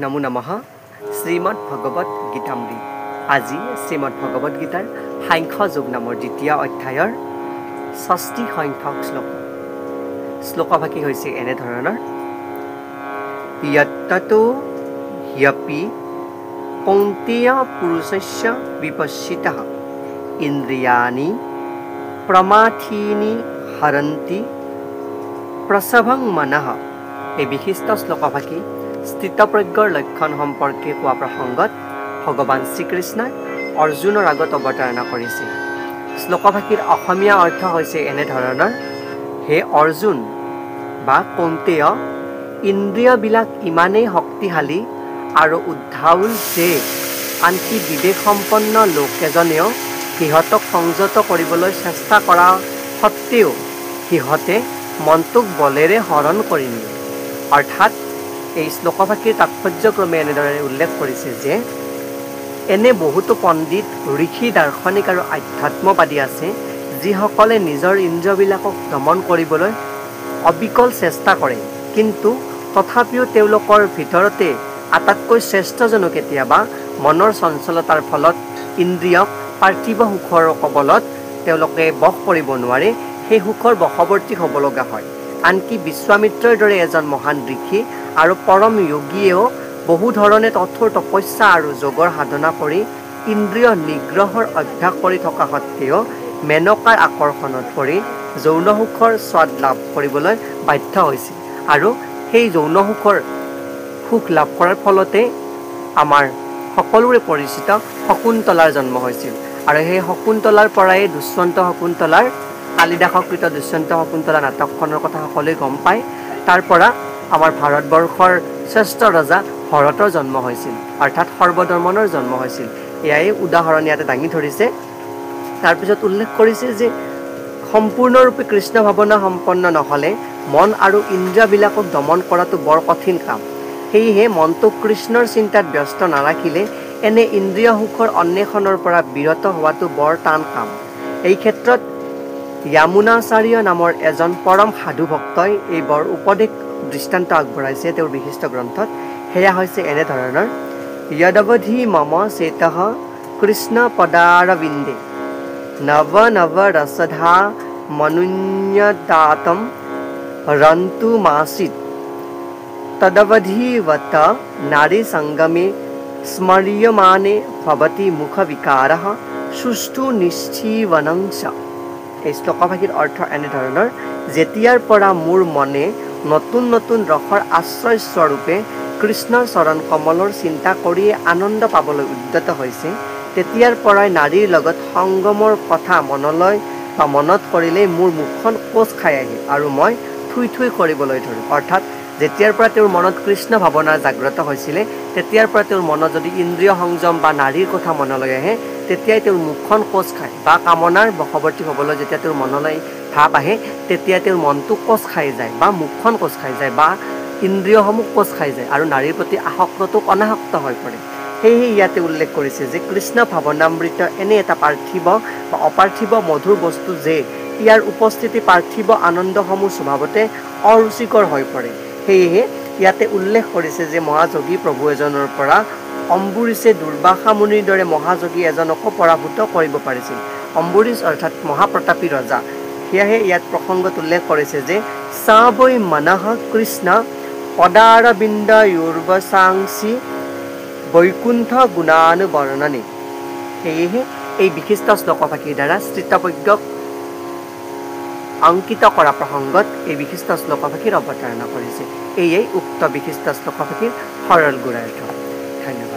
নমো নমঃ শ্ৰীমদ ভগৱত গীতামৃত। আজি শ্ৰীমদ ভগৱত গীতাৰ সাংখ্য যোগ নামৰ দ্বিতীয় অধ্যায়ৰ ৬০ সংখ্যক শ্লোক। শ্লোকভাগী হৈছে এনেধৰণৰ: য়ত্ততো হ্যপি কৌন্তেয় পুৰুষস্য বিপশ্চিতঃ ইন্দ্ৰিয়াণি প্ৰমাথীনি হৰন্তি প্ৰসভং মনঃ। এই বিশিষ্ট শ্লোকভাগী স্থিতপ্ৰজ্ঞৰ লক্ষণ সম্পৰ্কে কোৱা প্ৰসংগত ভগৱান শ্ৰীকৃষ্ণই অৰ্জুনৰ আগত অৱতাৰণা কৰিছে। শ্লোকভাগীৰ অসমীয়া অৰ্থ হৈছে এনেধৰণৰ: হে অৰ্জুন বা কৌন্তেয়, ইন্দ্ৰিয়বিলাক ইমানেই শক্তিশালী আৰু উদ্ধাউল যে আনকি বিবেকসম্পন্ন লোকেজনেও সিহঁতক সংযত কৰিবলৈ চেষ্টা কৰা সত্ত্বেও সিহঁতে মনটোক বলেৰে হৰণ কৰি নিয়ে। অৰ্থাৎ এই শ্লোকভাগীৰ তাৎপৰ্যক্ৰমে এনেদৰে উল্লেখ কৰিছে যে এনে বহুতো পণ্ডিত, ঋষি, দাৰ্শনিক আৰু আধ্যাত্মবাদী আছে যিসকলে নিজৰ ইন্দ্ৰিয়বিলাকক দমন কৰিবলৈ অবিকল চেষ্টা কৰে, কিন্তু তথাপিও তেওঁলোকৰ ভিতৰতে আটাইতকৈ শ্ৰেষ্ঠজনো কেতিয়াবা মনৰ চঞ্চলতাৰ ফলত ইন্দ্ৰিয়ক পাৰ্থিৱ সুখৰ কবলত তেওঁলোকে বশ কৰিব নোৱাৰে, সেই সুখৰ বশৱৰ্তী হ'ব লগা হয়। আনকি বিশ্বামিত্ৰৰ দৰে এজন মহান ঋষি আৰু পৰম যোগীয়েও বহু ধৰণে কঠোৰ তপস্যা আৰু যোগৰ সাধনা কৰি ইন্দ্ৰিয় নিগ্ৰহৰ অভ্যাস কৰি থকা সত্ত্বেও মেনকাৰ আকৰ্ষণত পৰি যৌন সুখৰ স্বাদ লাভ কৰিবলৈ বাধ্য হৈছিল, আৰু সেই যৌন সুখ লাভ কৰাৰ ফলতে আমাৰ সকলোৰে পৰিচিত শকুন্তলাৰ জন্ম হৈছিল। আৰু সেই শকুন্তলাৰ পৰাই দুষ্যন্ত শকুন্তলাৰ, কালিদাসকৃত দুষ্যন্ত শকুন্তলা নাটকখনৰ কথা সকলোৱে গম পায়। তাৰ পৰা আমাৰ ভাৰতবৰ্ষৰ শ্ৰেষ্ঠ ৰজা ভৰতৰ জন্ম হৈছিল, অৰ্থাৎ সৰ্বধৰ্মনৰ জন্ম হৈছিল। এয়াই উদাহৰণ ইয়াতে দাঙি ধৰিছে। তাৰপিছত উল্লেখ কৰিছে যে সম্পূৰ্ণৰূপে কৃষ্ণ ভাৱনা সম্পন্ন নহ'লে মন আৰু ইন্দ্ৰিয়বিলাকক দমন কৰাটো বৰ কঠিন কাম। সেয়েহে মনটোক কৃষ্ণৰ চিন্তাত ব্যস্ত নাৰাখিলে এনে ইন্দ্ৰিয় সুখৰ অন্বেষণৰ পৰা বিৰত হোৱাটো বৰ টান কাম। এই ক্ষেত্ৰত য়ামুনাচাৰ্য নামৰ এজন পৰম সাধু ভক্তই এই বৰ উপদেশ দৃষ্টান্ত আগবঢ়াইছে তেওঁৰ বিশিষ্ট গ্ৰন্থত। সেয়া হৈছে এনেধৰণৰ: য়দৱধি মম চেতঃ কৃষ্ণ পদাৰবিন্দে নৱ নৱ ৰসধা মনুন্যদাতম ৰন্তু মাসিত তদৱধিৱত নাৰী সংগমে স্মৰ্যমানে ভৱতি মুখ বিকাৰঃ সুষ্ঠু নিশ্চীৱনংশ। এই শ্লোকভাগীৰ অৰ্থ এনেধৰণৰ: যেতিয়াৰ পৰা মোৰ মনে নতুন নতুন ৰসৰ আশ্ৰয়স্বৰূপে কৃষ্ণৰ চৰণ কমলৰ চিন্তা কৰিয়ে আনন্দ পাবলৈ উদ্যত হৈছে, তেতিয়াৰ পৰাই নাৰীৰ লগত সংগমৰ কথা মনত কৰিলেই মোৰ মুখখন কোচ খাই আহে আৰু মই থুই থুই কৰিবলৈ ধৰোঁ। অৰ্থাৎ যেতিয়াৰ পৰা তেওঁৰ মনত কৃষ্ণ ভাৱনা জাগ্ৰত হৈছিলে, তেতিয়াৰ পৰা তেওঁৰ মনত যদি ইন্দ্ৰিয় সংযম বা নাৰীৰ কথা মনলৈ আহে, তেতিয়াই তেওঁৰ মুখখন কোচ খায়, বা কামনাৰ বশৱৰ্তী হ'বলৈ যেতিয়া তেওঁৰ মনলৈ ভাৱ আহে, তেতিয়া তেওঁৰ মনটো কোচ খাই যায়, বা মুখখন কোচ খাই যায়, বা ইন্দ্ৰিয়সমূহ কোচ খাই যায়, আৰু নাৰীৰ প্ৰতি আসক্তটো অনাসক্ত হৈ পৰে। সেয়েহে ইয়াতে উল্লেখ কৰিছে যে কৃষ্ণ ভাৱনামৃত এনে এটা পাৰ্থিৱ বা অপাৰ্থিৱ মধুৰ বস্তু যে ইয়াৰ উপস্থিতি পাৰ্থিৱ আনন্দসমূহ স্বভাৱতে অৰুচিকৰ হৈ পৰে। সেয়েহে ইয়াতে উল্লেখ কৰিছে যে মহাযোগী প্ৰভু এজনৰ পৰা অম্বুৰীছে দুৰ্বাসা মুনিৰ দৰে মহাযোগী এজনকো পৰাভূত কৰিব পাৰিছিল। অম্বুৰীশ অৰ্থাৎ মহাপ্ৰতাপী ৰজা। সেয়াহে ইয়াত প্ৰসংগত উল্লেখ কৰিছে যে সা বৈ মনঃ কৃষ্ণ পদাৰবিন্দয়োৰ্বসাংসি বৈকুণ্ঠ গুণানুবৰ্ণনে। সেয়েহে এই বিশিষ্ট শ্লোকভাগীৰ দ্বাৰা স্থিতপ্ৰজ্ঞক অংকিত কৰা প্ৰসংগত এই বিশিষ্ট শ্লোকভাগীৰ অৱতাৰণা কৰিছে। এয়েই উক্ত বিশিষ্ট শ্লোকভাগীৰ সৰল গুঢ়াৰ্থ। ধন্যবাদ।